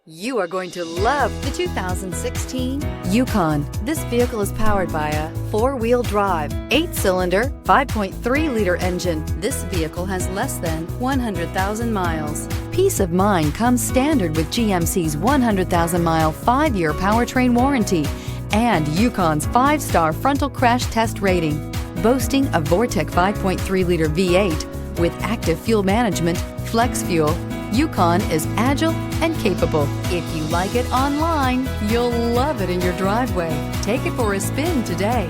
You are going to love the 2016 Yukon. This vehicle is powered by a four-wheel drive, 8-cylinder, 5.3-liter engine. This vehicle has less than 100,000 miles. Peace of mind comes standard with GMC's 100,000-mile 5-year powertrain warranty and Yukon's 5-star frontal crash test rating. Boasting a Vortec 5.3-liter V8 with active fuel management, flex fuel, Yukon is agile and capable. If you like it online, you'll love it in your driveway. Take it for a spin today.